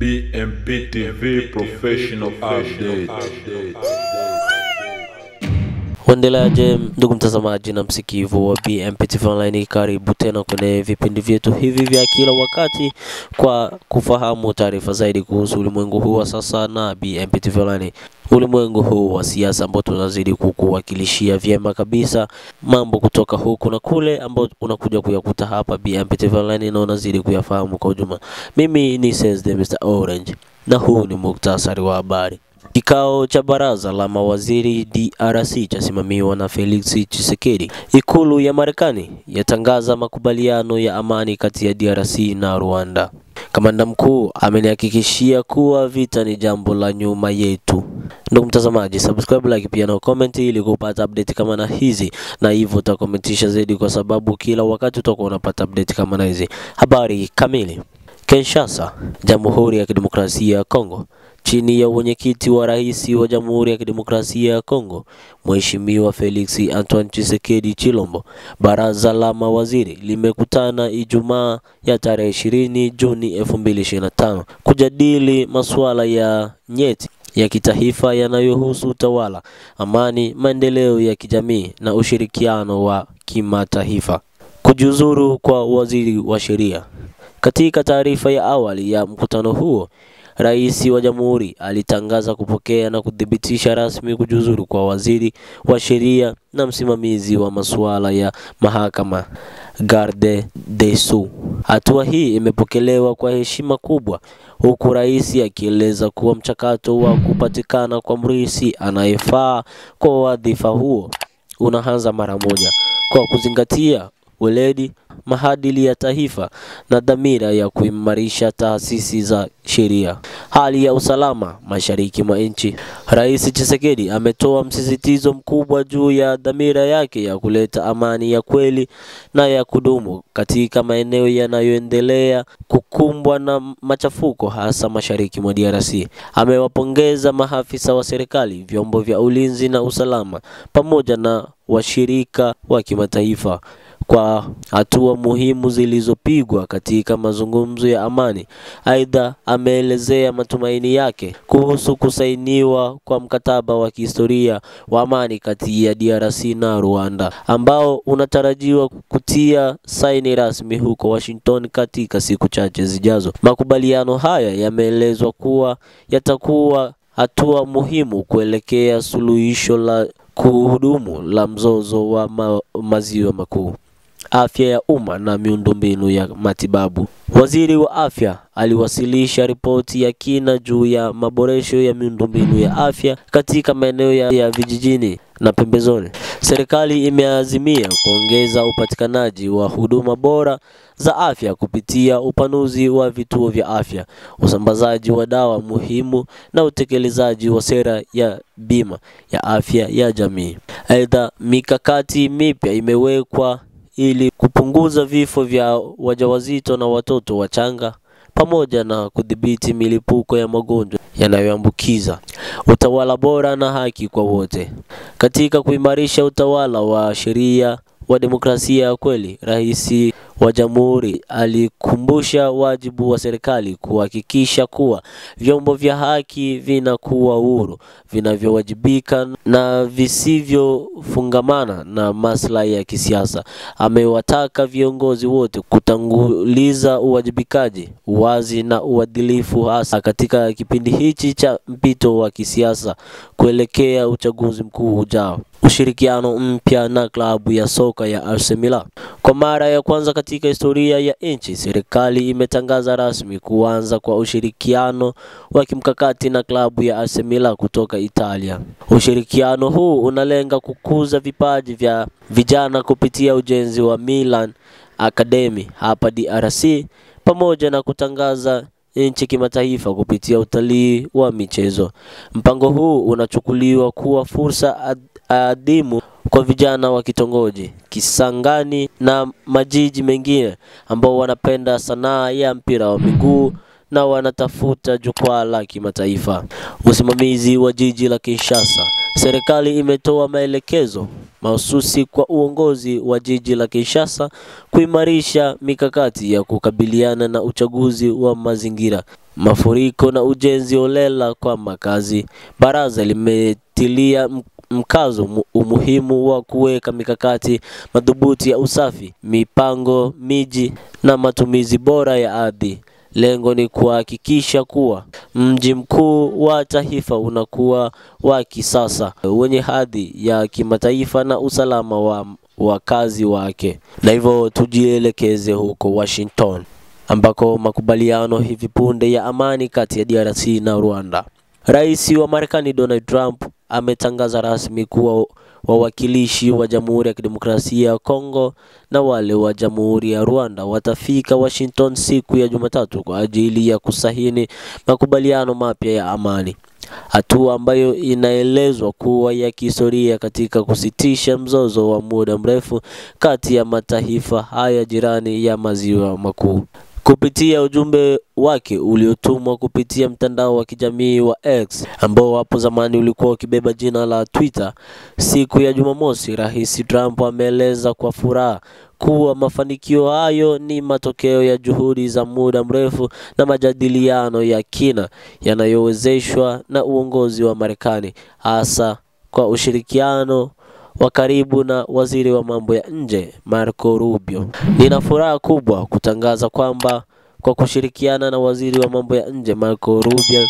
BMP TV Professional Update. Wandelaje ndugu mtazamaji na msikivu wa BMP TV Online, karibu tena kwenye vipindi vyetu hivi vya kila wakati kwa kufahamu taarifa zaidi kuhusu ulimwengu huu wa sasa na BMP TV Online. Ulimwengu huu wa siasa ambao tunazidi kukuwakilishia vyema kabisa mambo kutoka huku na kule ambao unakuja kuyakuta hapa BMP TV Online na unazidi kuyafahamu kwa ujumla. Mimi ni Sesde Mr. Orange na huu ni muktasari wa habari. Kikao cha baraza la mawaziri DRC chasimamiwa na Felix Tshisekedi. Ikulu ya Marekani yatangaza makubaliano ya amani kati ya DRC na Rwanda. Kamanda mkuu amenihakikishia kuwa vita ni jambo la nyuma yetu. Ndugu mtazamaji, subscribe, like pia na comment ili kupata update kama na hizi, na hivyo utakomentisha zaidi kwa sababu kila wakati utakuwa unapata update kama na hizi. Habari kamili. Kinshasa, Jamhuri ya Kidemokrasia ya Kongo. Chini ya mwenyekiti wa rais wa Jamhuri ya Kidemokrasia ya Kongo, Mheshimiwa Felix Antoine Tshisekedi Chilombo, baraza la mawaziri limekutana Ijumaa ya tarehe 20 Juni 2025 kujadili masuala ya nyeti ya kitaifa yanayohusu utawala, amani, maendeleo ya kijamii na ushirikiano wa kimataifa. Kujiuzuru kwa waziri wa sheria. Katika taarifa ya awali ya mkutano huo, Rais wa Jamhuri alitangaza kupokea na kudhibitisha rasmi kujiuzuru kwa waziri wa sheria na msimamizi wa masuala ya mahakama, Garde des Sceaux. Hatua hii imepokelewa kwa heshima kubwa, huku rais akieleza kuwa mchakato wa kupatikana kwa mrithi anayefaa kwa wadhifa huo unaanza mara moja kwa kuzingatia weledi, maadili ya taifa na dhamira ya kuimarisha taasisi za sheria. Hali ya usalama mashariki mwa nchi. Rais Tshisekedi ametoa msisitizo mkubwa juu ya dhamira yake ya kuleta amani ya kweli na ya kudumu katika maeneo yanayoendelea kukumbwa na machafuko, hasa mashariki mwa DRC. Amewapongeza maafisa wa serikali, vyombo vya ulinzi na usalama pamoja na washirika wa kimataifa kwa hatua muhimu zilizopigwa katika mazungumzo ya amani. Aidha, ameelezea matumaini yake kuhusu kusainiwa kwa mkataba wa kihistoria wa amani kati ya DRC na Rwanda ambao unatarajiwa kutia saini rasmi huko Washington katika siku chache zijazo. Makubaliano haya yameelezwa kuwa yatakuwa hatua muhimu kuelekea suluhisho la kuhudumu la mzozo wa maziwa makuu, afya ya umma na miundombinu ya matibabu. Waziri wa afya aliwasilisha ripoti ya kina juu ya maboresho ya miundombinu ya afya katika maeneo ya vijijini na pembezoni. Serikali imeazimia kuongeza upatikanaji wa huduma bora za afya kupitia upanuzi wa vituo vya afya, usambazaji wa dawa muhimu na utekelezaji wa sera ya bima ya afya ya jamii. Aidha, mikakati mipya imewekwa ili kupunguza vifo vya wajawazito na watoto wachanga pamoja na kudhibiti milipuko ya magonjwa yanayoambukiza. Utawala bora na haki kwa wote. Katika kuimarisha utawala wa sheria wa demokrasia ya kweli, Rais wa Jamhuri alikumbusha wajibu wa serikali kuhakikisha kuwa vyombo vya haki vinakuwa huru, vinavyowajibika na visivyofungamana na maslahi ya kisiasa. Amewataka viongozi wote kutanguliza uwajibikaji, uwazi na uadilifu, hasa katika kipindi hichi cha mpito wa kisiasa kuelekea uchaguzi mkuu ujao. Ushirikiano mpya na klabu ya soka ya AC Milan. Kwa mara ya kwanza katika historia ya nchi, serikali imetangaza rasmi kuanza kwa ushirikiano wa kimkakati na klabu ya AC Milan kutoka Italia. Ushirikiano huu unalenga kukuza vipaji vya vijana kupitia ujenzi wa Milan Academy hapa DRC pamoja na kutangaza nchi kimataifa kupitia utalii wa michezo. Mpango huu unachukuliwa kuwa fursa adimu kwa vijana wa kitongoji, Kisangani na majiji mengine ambao wanapenda sanaa ya mpira wa miguu na wanatafuta jukwaa la kimataifa. Usimamizi wa jiji la Kinshasa. Serikali imetoa maelekezo mahususi kwa uongozi wa jiji la Kinshasa kuimarisha mikakati ya kukabiliana na uchaguzi wa mazingira, mafuriko na ujenzi holela kwa makazi. Baraza limetilia mkazo umuhimu wa kuweka mikakati madhubuti ya usafi, mipango miji na matumizi bora ya ardhi. Lengo ni kuhakikisha kuwa mji mkuu wa taifa unakuwa wa kisasa, wenye hadhi ya kimataifa na usalama wa wakazi wake. Na hivyo tujielekeze huko Washington, ambako makubaliano hivi punde ya amani kati ya DRC na Rwanda. Rais wa Marekani Donald Trump ametangaza rasmi kuwa wawakilishi wa Jamhuri ya Kidemokrasia ya Kongo na wale wa Jamhuri ya Rwanda watafika Washington siku ya Jumatatu kwa ajili ya kusahini makubaliano mapya ya amani. Hatua ambayo inaelezwa kuwa ya kihistoria katika kusitisha mzozo wa muda mrefu kati ya mataifa haya jirani ya maziwa makuu. Kupitia ujumbe wake uliotumwa kupitia mtandao wa kijamii wa X, ambao hapo zamani ulikuwa ukibeba jina la Twitter, siku ya Jumamosi, Rais Trump ameeleza kwa furaha kuwa mafanikio hayo ni matokeo ya juhudi za muda mrefu na majadiliano ya kina yanayowezeshwa na uongozi wa Marekani, hasa kwa ushirikiano wa karibu na waziri wa mambo ya nje Marco Rubio. Nina furaha kubwa kutangaza kwamba kwa kushirikiana na waziri wa mambo ya nje Marco Rubio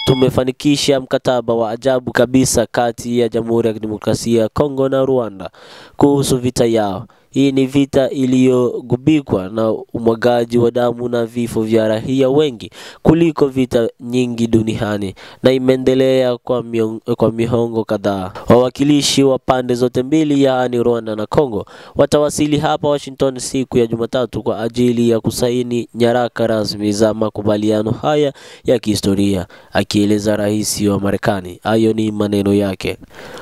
tumefanikisha mkataba wa ajabu kabisa kati ya Jamhuri ya Kidemokrasia ya Kongo na Rwanda kuhusu vita yao. Hii ni vita iliyogubikwa na umwagaji wa damu na vifo vya raia wengi kuliko vita nyingi duniani, na imeendelea kwa miongo kadhaa. Wawakilishi wa pande zote mbili, yaani Rwanda na Kongo, watawasili hapa Washington siku ya Jumatatu kwa ajili ya kusaini nyaraka rasmi za makubaliano haya ya kihistoria, akieleza rais wa Marekani. Hayo ni maneno yake.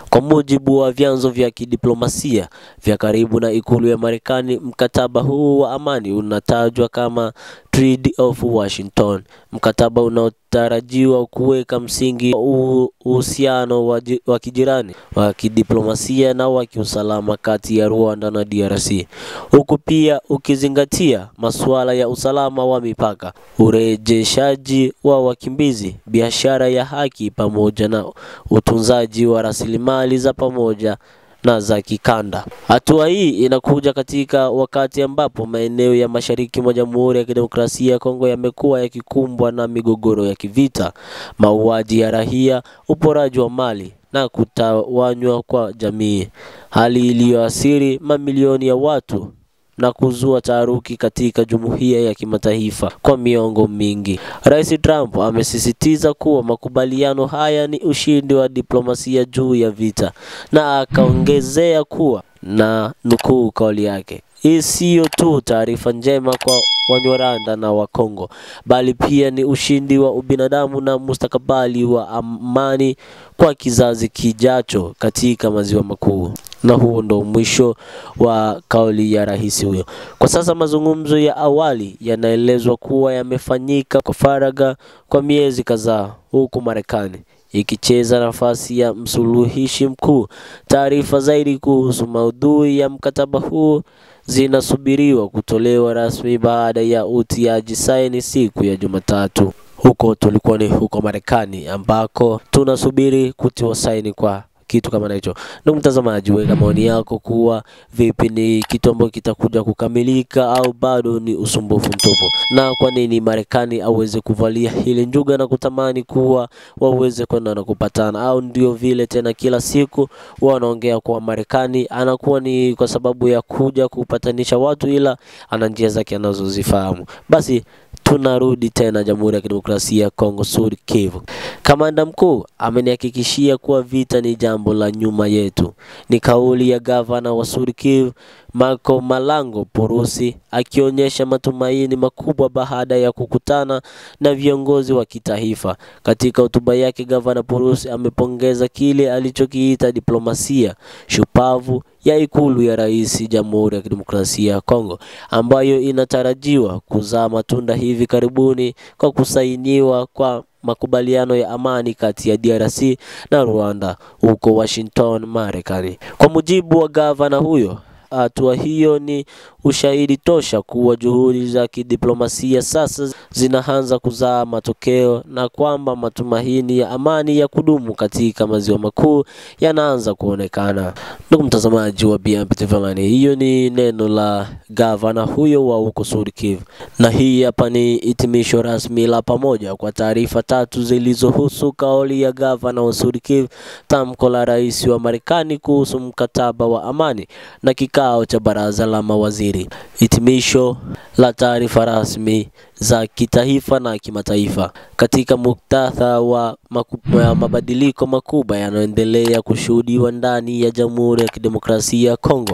Kwa mujibu wa vyanzo vya kidiplomasia vya karibu na ikulu ya Marekani, mkataba huu wa amani unatajwa kama Treaty of Washington, mkataba unaotarajiwa kuweka msingi wa uhusiano wa kijirani, wa kidiplomasia na wa kiusalama kati ya Rwanda na DRC, huku pia ukizingatia masuala ya usalama wa mipaka, urejeshaji wa wakimbizi, biashara ya haki pamoja na utunzaji wa rasilimali za pamoja na za kikanda. Hatua hii inakuja katika wakati ambapo maeneo ya mashariki mwa Jamhuri ya Kidemokrasia ya Kongo yamekuwa yakikumbwa na migogoro ya kivita, mauaji ya raia, uporaji wa mali na kutawanywa kwa jamii, hali iliyoathiri mamilioni ya watu na kuzua taharuki katika jumuiya ya kimataifa kwa miongo mingi. Rais Trump amesisitiza kuwa makubaliano haya ni ushindi wa diplomasia juu ya vita, na akaongezea kuwa, na nukuu kauli yake, hii sio tu taarifa njema kwa Wanyarwanda na wa Kongo, bali pia ni ushindi wa ubinadamu na mustakabali wa amani kwa kizazi kijacho katika maziwa makuu. Na huo ndo mwisho wa kauli ya rais huyo. Kwa sasa mazungumzo ya awali yanaelezwa kuwa yamefanyika kwa faragha kwa miezi kadhaa, huku Marekani ikicheza nafasi ya msuluhishi mkuu. Taarifa zaidi kuhusu maudhui ya mkataba huu zinasubiriwa kutolewa rasmi baada ya utiaji saini siku ya Jumatatu. Huko tulikuwa ni huko Marekani, ambako tunasubiri kutiwa saini kwa kitu kama hicho. Ndugu mtazamaji, weka maoni yako kuwa vipi, ni kitu ambacho kitakuja kukamilika au bado ni usumbufu mtupu, na kwa nini Marekani aweze kuvalia hili njuga na kutamani kuwa waweze kwenda na kupatana, au ndio vile tena kila siku wanaongea kwa Marekani anakuwa ni kwa sababu ya kuja kupatanisha watu, ila ana njia zake anazozifahamu. Basi tunarudi tena Jamhuri ya Kidemokrasia ya Kongo, Sud Kivu. Kamanda mkuu amenihakikishia kuwa vita ni jambo la nyuma yetu. Ni kauli ya gavana wa Sud Kivu Marco Malango Porusi, akionyesha matumaini makubwa baada ya kukutana na viongozi wa kitaifa. Katika hotuba yake, gavana Porusi amepongeza kile alichokiita diplomasia shupavu ya ikulu ya rais Jamhuri ya Kidemokrasia ya Kongo, ambayo inatarajiwa kuzaa matunda hivi karibuni kwa kusainiwa kwa makubaliano ya amani kati ya DRC na Rwanda huko Washington, Marekani. Kwa mujibu wa gavana huyo, hatua hiyo ni ushahidi tosha kuwa juhudi za kidiplomasia sasa zinaanza kuzaa matokeo na kwamba matumaini ya amani ya kudumu katika maziwa makuu yanaanza kuonekana. Ndugu mtazamaji wa BMP TV Online, hiyo ni neno la gavana huyo wa huko Sud Kivu. Na hii hapa ni hitimisho rasmi la pamoja kwa taarifa tatu zilizohusu kauli ya gavana wa Sud Kivu, tamko la rais wa Marekani kuhusu mkataba wa amani na kikao cha baraza la mawaziri. Hitimisho la taarifa rasmi za kitaifa na kimataifa katika muktadha wa mabadiliko makubwa yanayoendelea kushuhudiwa ndani ya Jamhuri ya Kidemokrasia ya Kongo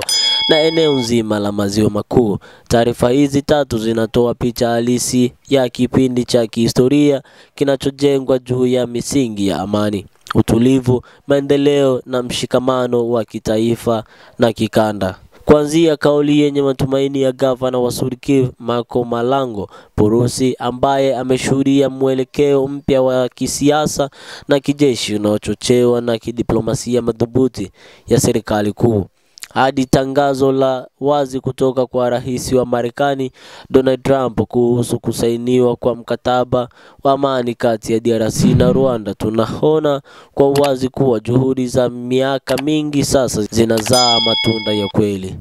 na eneo nzima la maziwa makuu. Taarifa hizi tatu zinatoa picha halisi ya kipindi cha kihistoria kinachojengwa juu ya misingi ya amani, utulivu, maendeleo na mshikamano wa kitaifa na kikanda. Kuanzia kauli yenye matumaini ya gavana wa Sud Kivu Marco Malango Purusi, ambaye ameshuhudia mwelekeo mpya wa kisiasa na kijeshi unaochochewa na kidiplomasia madhubuti ya serikali kuu, hadi tangazo la wazi kutoka kwa rais wa Marekani Donald Trump kuhusu kusainiwa kwa mkataba wa amani kati ya DRC na Rwanda, tunaona kwa wazi kuwa juhudi za miaka mingi sasa zinazaa matunda ya kweli.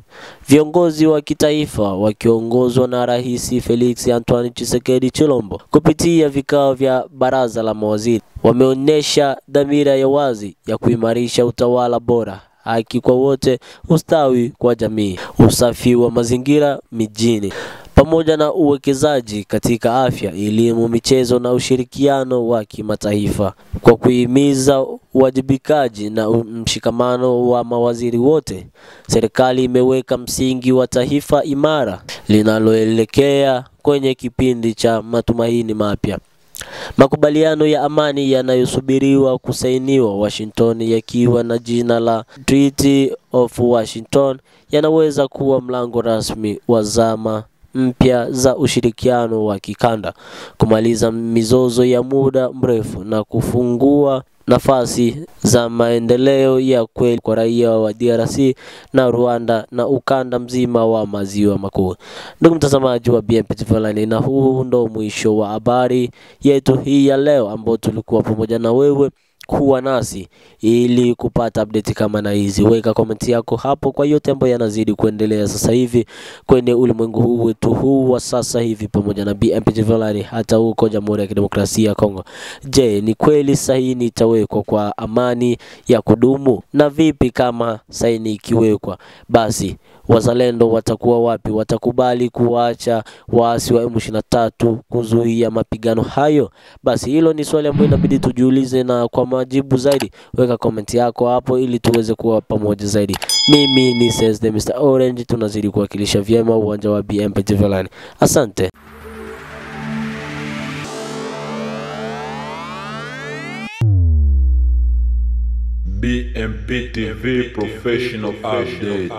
Viongozi wa kitaifa wakiongozwa na Rais Felix Antoine Tshisekedi Tshilombo kupitia vikao vya baraza la mawaziri wameonyesha dhamira ya wazi ya kuimarisha utawala bora, haki kwa wote, ustawi kwa jamii, usafi wa mazingira mijini, pamoja na uwekezaji katika afya, elimu, michezo na ushirikiano wa kimataifa. Kwa kuhimiza uwajibikaji na mshikamano wa mawaziri wote, serikali imeweka msingi wa taifa imara linaloelekea kwenye kipindi cha matumaini mapya. Makubaliano ya amani yanayosubiriwa kusainiwa Washington yakiwa na jina la Treaty of Washington yanaweza kuwa mlango rasmi wa zama mpya za ushirikiano wa kikanda, kumaliza mizozo ya muda mrefu na kufungua nafasi za maendeleo ya kweli kwa raia wa DRC na Rwanda na ukanda mzima wa maziwa makuu. Ndugu mtazamaji wa BMP TV Online, na huu ndo mwisho wa habari yetu hii ya leo, ambao tulikuwa pamoja na wewe. Kuwa nasi ili kupata update kama na hizi. Weka comment yako hapo kwa yote ambayo yanazidi kuendelea sasa hivi kwenye ulimwengu huu wetu huu wa sasa hivi pamoja na BMP TV Online hata huko Jamhuri ya Kidemokrasia ya Kongo. Je, ni kweli saini itawekwa kwa amani ya kudumu? Na vipi kama saini ikiwekwa, basi wazalendo watakuwa wapi? Watakubali kuacha waasi wa M23 kuzuia mapigano hayo? Basi hilo ni swali ambalo inabidi tujiulize, na kwa majibu zaidi weka comment yako hapo ili tuweze kuwa pamoja zaidi. Mimi ni Says the Mr. Orange, tunazidi kuwakilisha vyema uwanja wa BMP TV Online. Asante. BMP TV Professional Update.